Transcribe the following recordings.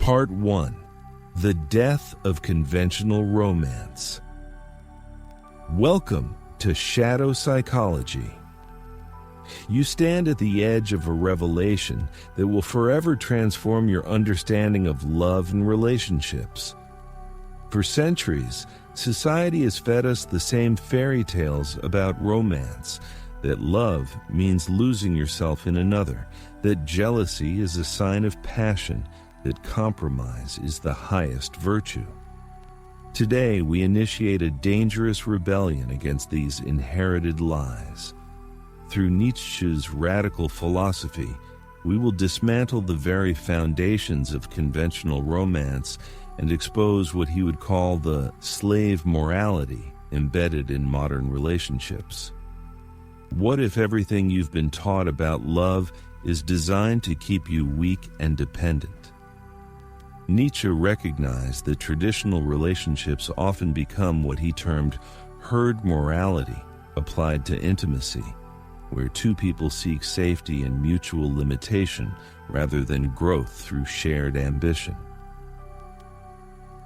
Part 1. The Death of Conventional Romance. Welcome to Shadow Psychology. You stand at the edge of a revelation that will forever transform your understanding of love and relationships. For centuries, society has fed us the same fairy tales about romance, that love means losing yourself in another, that jealousy is a sign of passion, that compromise is the highest virtue. Today, we initiate a dangerous rebellion against these inherited lies. Through Nietzsche's radical philosophy, we will dismantle the very foundations of conventional romance and expose what he would call the slave morality embedded in modern relationships. What if everything you've been taught about love is designed to keep you weak and dependent? Nietzsche recognized that traditional relationships often become what he termed herd morality applied to intimacy, where two people seek safety and mutual limitation rather than growth through shared ambition.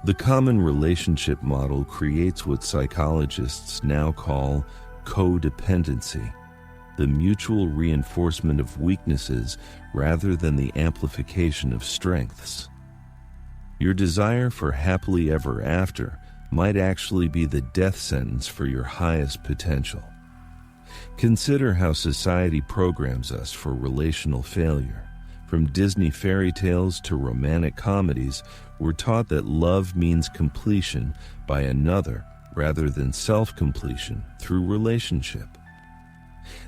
The common relationship model creates what psychologists now call codependency, the mutual reinforcement of weaknesses rather than the amplification of strengths. Your desire for happily ever after might actually be the death sentence for your highest potential. Consider how society programs us for relational failure. From Disney fairy tales to romantic comedies, we're taught that love means completion by another rather than self-completion through relationship.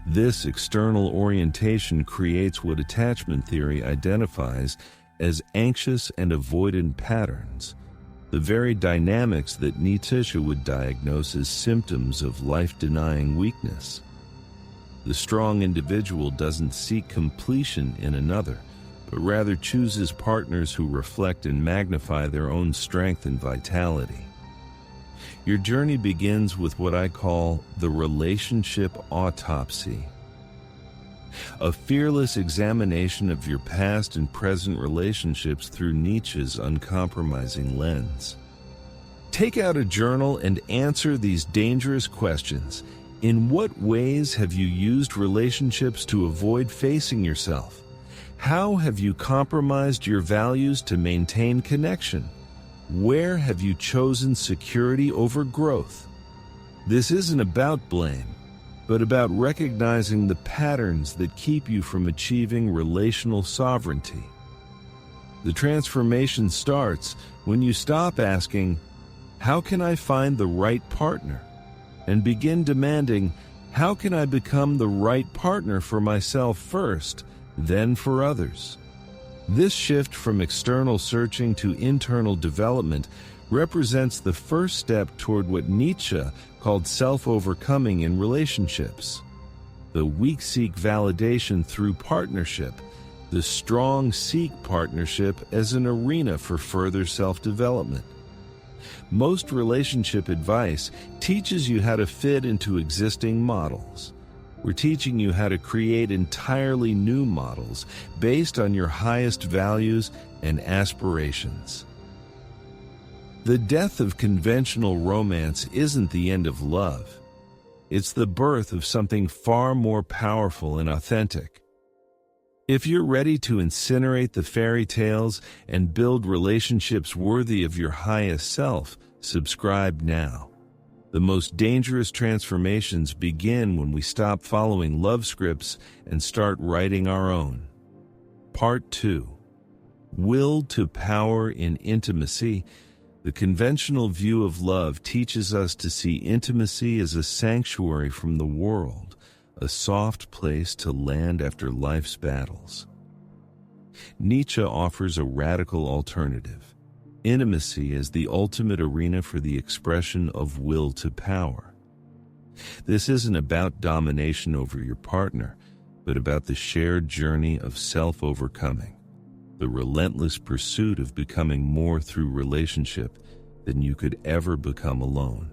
This external orientation creates what attachment theory identifies as anxious and avoidant patterns, the very dynamics that Nietzsche would diagnose as symptoms of life-denying weakness. The strong individual doesn't seek completion in another, but rather chooses partners who reflect and magnify their own strength and vitality. Your journey begins with what I call the relationship autopsy. A fearless examination of your past and present relationships through Nietzsche's uncompromising lens. Take out a journal and answer these dangerous questions. In what ways have you used relationships to avoid facing yourself? How have you compromised your values to maintain connection? Where have you chosen security over growth? This isn't about blame, but about recognizing the patterns that keep you from achieving relational sovereignty. The transformation starts when you stop asking, "How can I find the right partner?" and begin demanding, "How can I become the right partner for myself first, then for others?" This shift from external searching to internal development represents the first step toward what Nietzsche called self-overcoming in relationships. The weak seek validation through partnership. The strong seek partnership as an arena for further self-development. Most relationship advice teaches you how to fit into existing models. We're teaching you how to create entirely new models based on your highest values and aspirations. The death of conventional romance isn't the end of love. It's the birth of something far more powerful and authentic. If you're ready to incinerate the fairy tales and build relationships worthy of your highest self, subscribe now. The most dangerous transformations begin when we stop following love scripts and start writing our own. Part 2. Will to power in intimacy. The conventional view of love teaches us to see intimacy as a sanctuary from the world, a soft place to land after life's battles. Nietzsche offers a radical alternative. Intimacy as the ultimate arena for the expression of will to power. This isn't about domination over your partner, but about the shared journey of self-overcoming, the relentless pursuit of becoming more through relationship than you could ever become alone.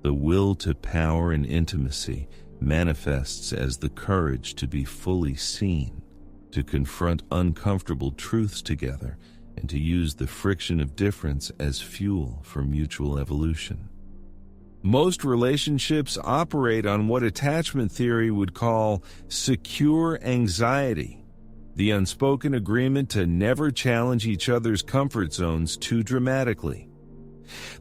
The will to power in intimacy manifests as the courage to be fully seen, to confront uncomfortable truths together, and to use the friction of difference as fuel for mutual evolution. Most relationships operate on what attachment theory would call secure anxiety, the unspoken agreement to never challenge each other's comfort zones too dramatically.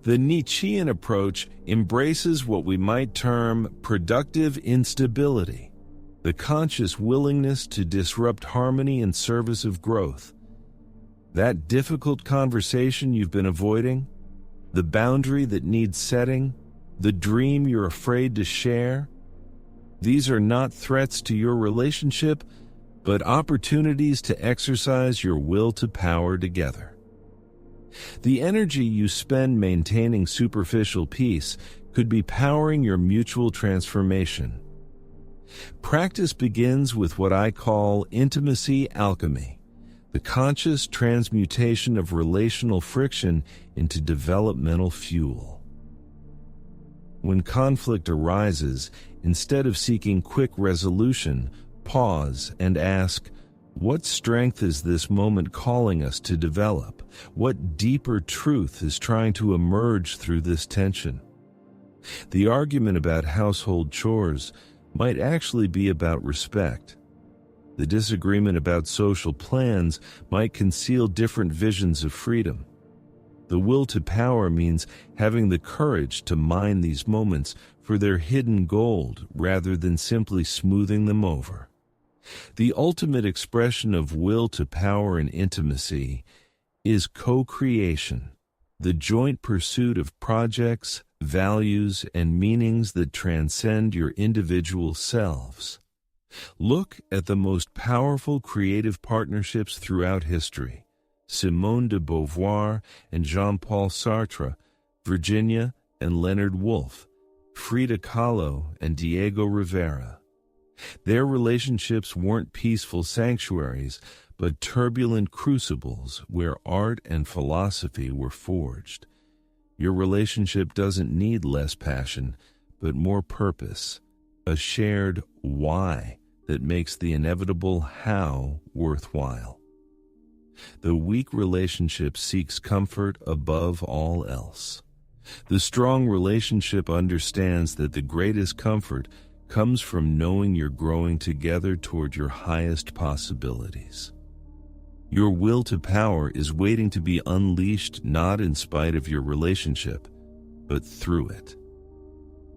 The Nietzschean approach embraces what we might term productive instability, the conscious willingness to disrupt harmony in service of growth. That difficult conversation you've been avoiding, the boundary that needs setting, the dream you're afraid to share, these are not threats to your relationship, but opportunities to exercise your will to power together. The energy you spend maintaining superficial peace could be powering your mutual transformation. Practice begins with what I call intimacy alchemy, the conscious transmutation of relational friction into developmental fuel. When conflict arises, instead of seeking quick resolution, pause and ask, what strength is this moment calling us to develop? What deeper truth is trying to emerge through this tension? The argument about household chores might actually be about respect. The disagreement about social plans might conceal different visions of freedom. The will to power means having the courage to mine these moments for their hidden gold rather than simply smoothing them over. The ultimate expression of will to power and intimacy is co-creation, the joint pursuit of projects, values, and meanings that transcend your individual selves. Look at the most powerful creative partnerships throughout history: Simone de Beauvoir and Jean-Paul Sartre, Virginia and Leonard Woolf, Frida Kahlo and Diego Rivera. Their relationships weren't peaceful sanctuaries, but turbulent crucibles where art and philosophy were forged. Your relationship doesn't need less passion, but more purpose, a shared why that makes the inevitable how worthwhile. The weak relationship seeks comfort above all else. The strong relationship understands that the greatest comfort comes from knowing you're growing together toward your highest possibilities. Your will to power is waiting to be unleashed not in spite of your relationship, but through it.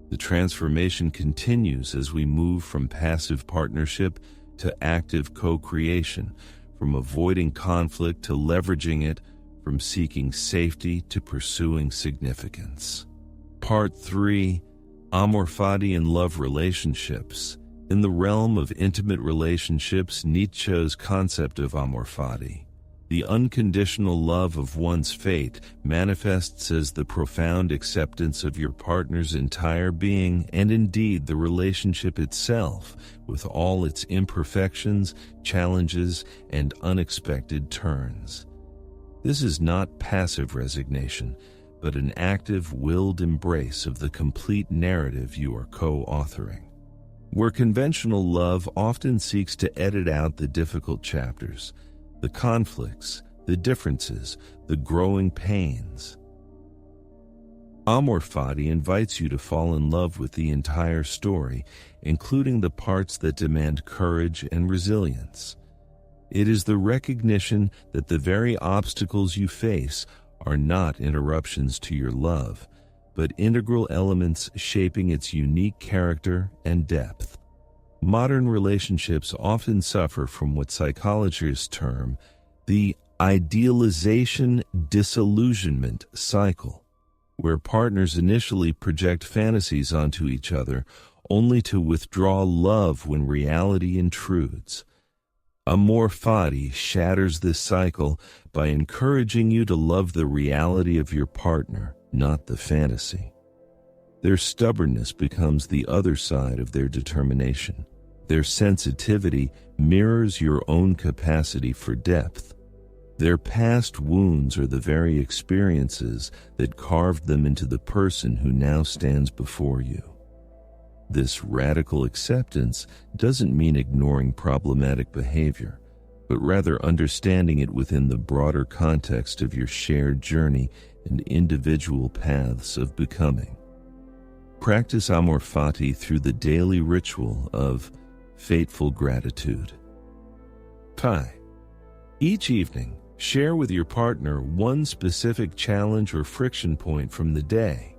The transformation continues as we move from passive partnership to active co-creation, from avoiding conflict to leveraging it, from seeking safety to pursuing significance. Part 3: Amor, Fati, and Love Relationships. In the realm of intimate relationships, Nietzsche's concept of Amor Fati, the unconditional love of one's fate, manifests as the profound acceptance of your partner's entire being and indeed the relationship itself, with all its imperfections, challenges, and unexpected turns. This is not passive resignation, but an active, willed embrace of the complete narrative you are co-authoring. Where conventional love often seeks to edit out the difficult chapters, the conflicts, the differences, the growing pains, Amor Fati invites you to fall in love with the entire story, including the parts that demand courage and resilience. It is the recognition that the very obstacles you face are not interruptions to your love, but integral elements shaping its unique character and depth. Modern relationships often suffer from what psychologists term the idealization-disillusionment cycle, where partners initially project fantasies onto each other only to withdraw love when reality intrudes. Amor Fati shatters this cycle by encouraging you to love the reality of your partner, not the fantasy. Their stubbornness becomes the other side of their determination. Their sensitivity mirrors your own capacity for depth. Their past wounds are the very experiences that carved them into the person who now stands before you. This radical acceptance doesn't mean ignoring problematic behavior, but rather understanding it within the broader context of your shared journey and individual paths of becoming. Practice Amor Fati through the daily ritual of fateful gratitude. Pi. Each evening, share with your partner one specific challenge or friction point from the day,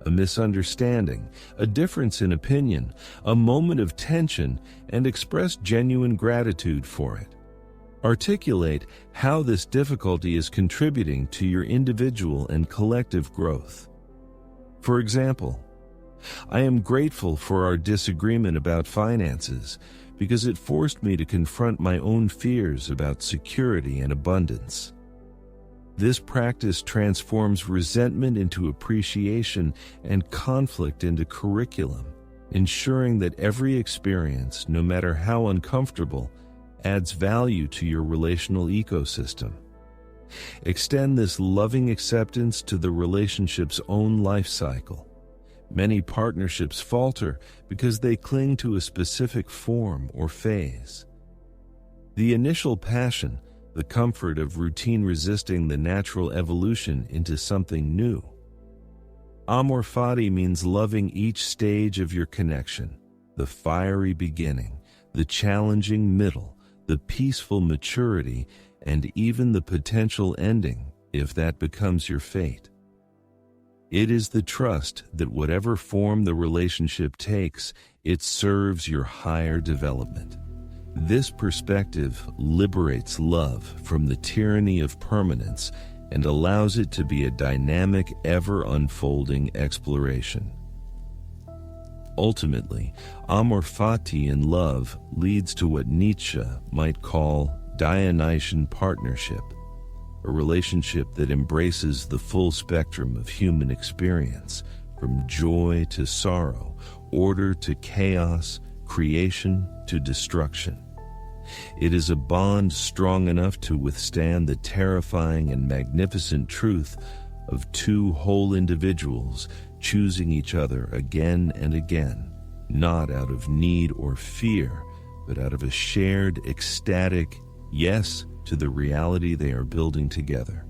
a misunderstanding, a difference in opinion, a moment of tension, and express genuine gratitude for it. Articulate how this difficulty is contributing to your individual and collective growth. For example, I am grateful for our disagreement about finances because it forced me to confront my own fears about security and abundance. This practice transforms resentment into appreciation and conflict into curriculum, ensuring that every experience, no matter how uncomfortable, adds value to your relational ecosystem. Extend this loving acceptance to the relationship's own life cycle. Many partnerships falter because they cling to a specific form or phase. The initial passion, the comfort of routine resisting the natural evolution into something new. Amor Fati means loving each stage of your connection, the fiery beginning, the challenging middle, the peaceful maturity, and even the potential ending, if that becomes your fate. It is the trust that whatever form the relationship takes, it serves your higher development. This perspective liberates love from the tyranny of permanence and allows it to be a dynamic, ever-unfolding exploration. Ultimately, Amor Fati in love leads to what Nietzsche might call Dionysian partnership, a relationship that embraces the full spectrum of human experience, from joy to sorrow, order to chaos, creation to destruction. It is a bond strong enough to withstand the terrifying and magnificent truth of two whole individuals choosing each other again and again, not out of need or fear, but out of a shared, ecstatic yes to the reality they are building together.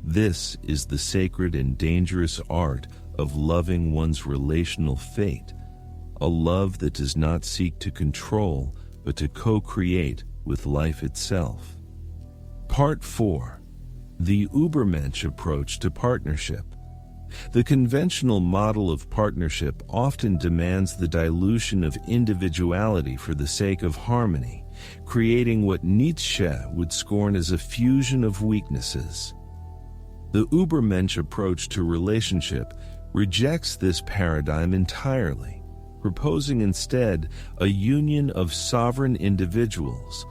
This is the sacred and dangerous art of loving one's relational fate, a love that does not seek to control, but to co-create with life itself. Part 4. The Ubermensch approach to partnership. The conventional model of partnership often demands the dilution of individuality for the sake of harmony, creating what Nietzsche would scorn as a fusion of weaknesses. The Ubermensch approach to relationship rejects this paradigm entirely, proposing instead a union of sovereign individuals,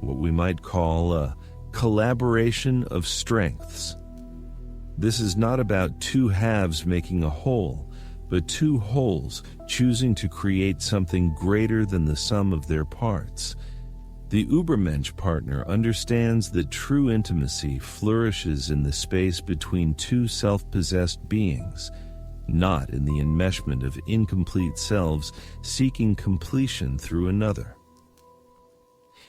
what we might call a collaboration of strengths. This is not about two halves making a whole, but two wholes choosing to create something greater than the sum of their parts. The Ubermensch partner understands that true intimacy flourishes in the space between two self-possessed beings, not in the enmeshment of incomplete selves seeking completion through another.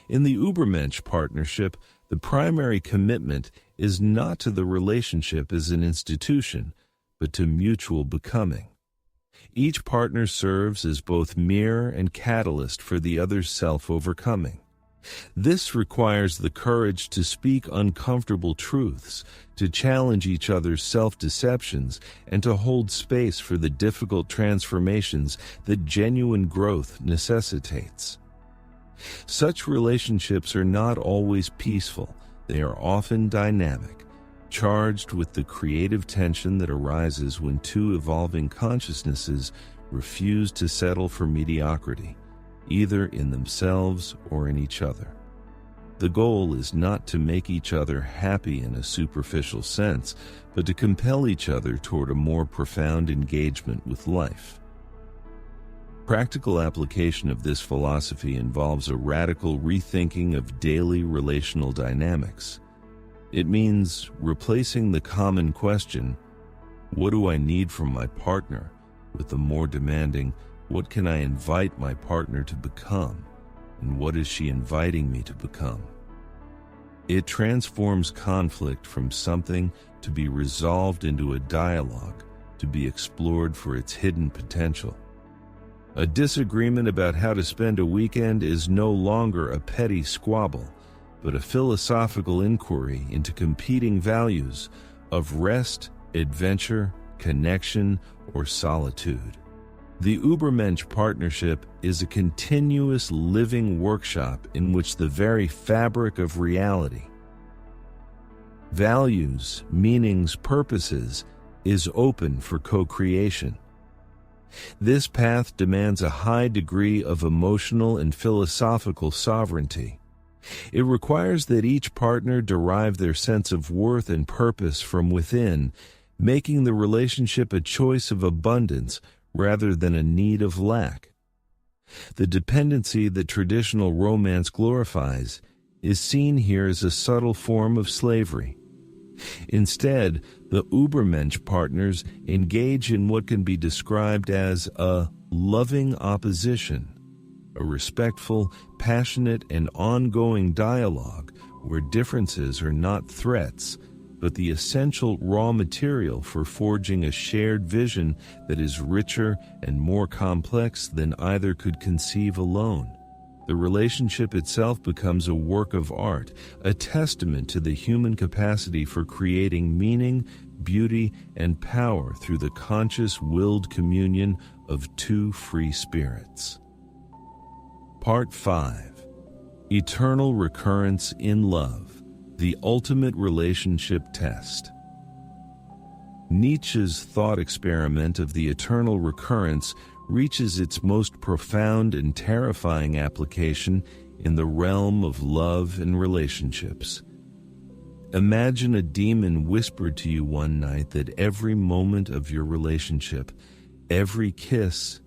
In the Ubermensch partnership, the primary commitment is not to the relationship as an institution, but to mutual becoming. Each partner serves as both mirror and catalyst for the other's self-overcoming. This requires the courage to speak uncomfortable truths, to challenge each other's self-deceptions, and to hold space for the difficult transformations that genuine growth necessitates. Such relationships are not always peaceful. They are often dynamic, charged with the creative tension that arises when two evolving consciousnesses refuse to settle for mediocrity, either in themselves or in each other. The goal is not to make each other happy in a superficial sense, but to compel each other toward a more profound engagement with life. Practical application of this philosophy involves a radical rethinking of daily relational dynamics. It means replacing the common question, "What do I need from my partner?" with the more demanding, "What can I invite my partner to become? And what is she inviting me to become?" It transforms conflict from something to be resolved into a dialogue to be explored for its hidden potential. A disagreement about how to spend a weekend is no longer a petty squabble, but a philosophical inquiry into competing values of rest, adventure, connection, or solitude. The Ubermensch partnership is a continuous living workshop in which the very fabric of reality, values, meanings, purposes, is open for co-creation. This path demands a high degree of emotional and philosophical sovereignty. It requires that each partner derive their sense of worth and purpose from within, making the relationship a choice of abundance rather than a need of lack. The dependency that traditional romance glorifies is seen here as a subtle form of slavery. Instead, the Ubermensch partners engage in what can be described as a loving opposition, a respectful, passionate, and ongoing dialogue where differences are not threats, but the essential raw material for forging a shared vision that is richer and more complex than either could conceive alone. The relationship itself becomes a work of art, a testament to the human capacity for creating meaning, beauty, and power through the conscious, willed communion of two free spirits. Part 5. Eternal Recurrence in Love, the Ultimate Relationship Test. Nietzsche's thought experiment of the eternal recurrence reaches its most profound and terrifying application in the realm of love and relationships. Imagine a demon whispered to you one night that every moment of your relationship, every kiss,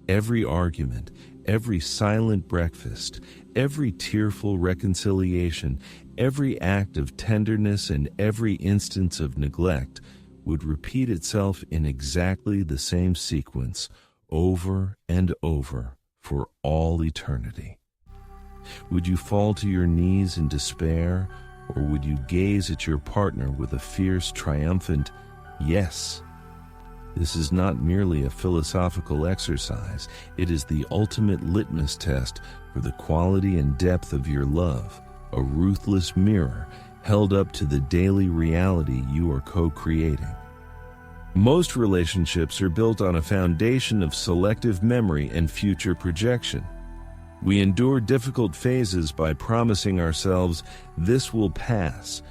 every argument, every silent breakfast, every tearful reconciliation, every act of tenderness, and every instance of neglect would repeat itself in exactly the same sequence, over and over, for all eternity. Would you fall to your knees in despair, or would you gaze at your partner with a fierce, triumphant yes? This is not merely a philosophical exercise. It is the ultimate litmus test for the quality and depth of your love, a ruthless mirror held up to the daily reality you are co-creating. Most relationships are built on a foundation of selective memory and future projection. We endure difficult phases by promising ourselves this will pass,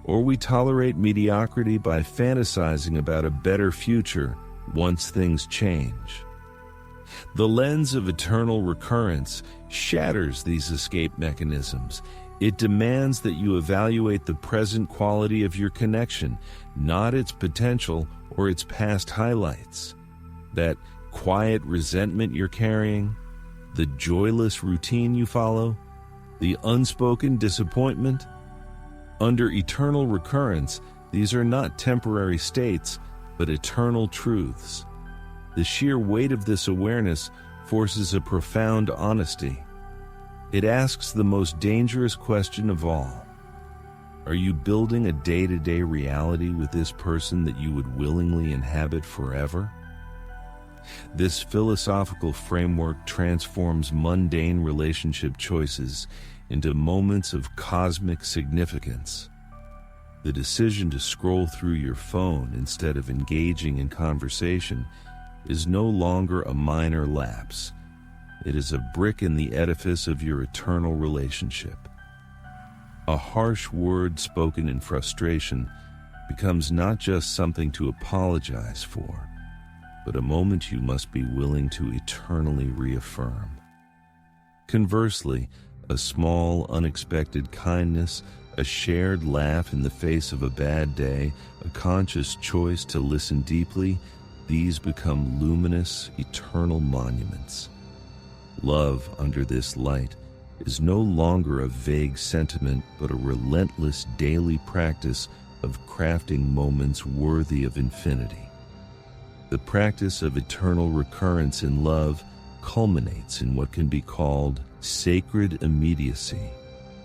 or we tolerate mediocrity by fantasizing about a better future once things change. The lens of eternal recurrence shatters these escape mechanisms. It demands that you evaluate the present quality of your connection, not its potential or its past highlights. That quiet resentment you're carrying, the joyless routine you follow, the unspoken disappointment. Under eternal recurrence, these are not temporary states, but eternal truths. The sheer weight of this awareness forces a profound honesty. It asks the most dangerous question of all. Are you building a day-to-day reality with this person that you would willingly inhabit forever? This philosophical framework transforms mundane relationship choices into moments of cosmic significance. The decision to scroll through your phone instead of engaging in conversation is no longer a minor lapse. It is a brick in the edifice of your eternal relationship. A harsh word spoken in frustration becomes not just something to apologize for, but a moment you must be willing to eternally reaffirm. Conversely, a small, unexpected kindness, a shared laugh in the face of a bad day, a conscious choice to listen deeply, these become luminous, eternal monuments. Love under this light is no longer a vague sentiment, but a relentless daily practice of crafting moments worthy of infinity. The practice of eternal recurrence in love culminates in what can be called sacred immediacy,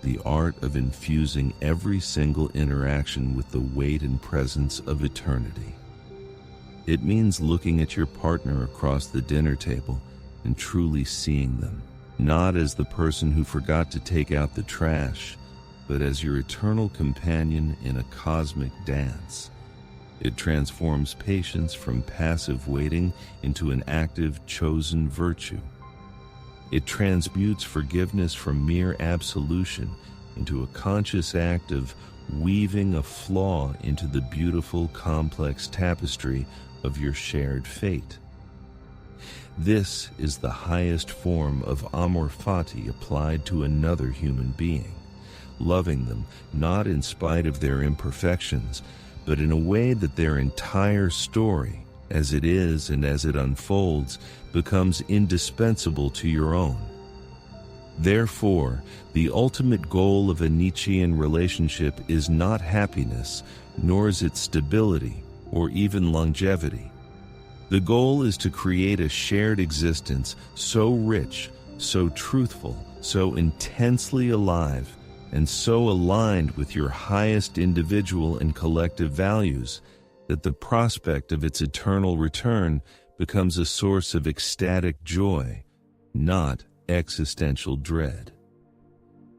the art of infusing every single interaction with the weight and presence of eternity. It means looking at your partner across the dinner table and truly seeing them, not as the person who forgot to take out the trash, but as your eternal companion in a cosmic dance. It transforms patience from passive waiting into an active, chosen virtue. It transmutes forgiveness from mere absolution into a conscious act of weaving a flaw into the beautiful, complex tapestry of your shared fate. This is the highest form of Amor Fati applied to another human being, loving them not in spite of their imperfections, but in a way that their entire story, as it is and as it unfolds, becomes indispensable to your own. Therefore, the ultimate goal of a Nietzschean relationship is not happiness, nor is it stability or even longevity. The goal is to create a shared existence so rich, so truthful, so intensely alive, and so aligned with your highest individual and collective values that the prospect of its eternal return becomes a source of ecstatic joy, not existential dread.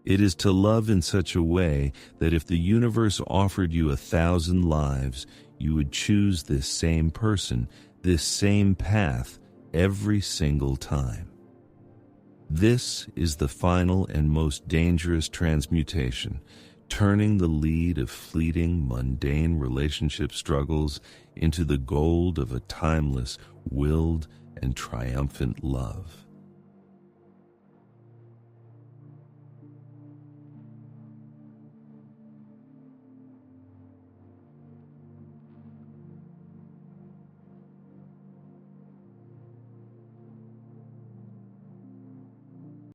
It is to love in such a way that if the universe offered you 1,000 lives, you would choose this same person, this same path, every single time. This is the final and most dangerous transmutation, turning the lead of fleeting, mundane relationship struggles into the gold of a timeless, willed, and triumphant love.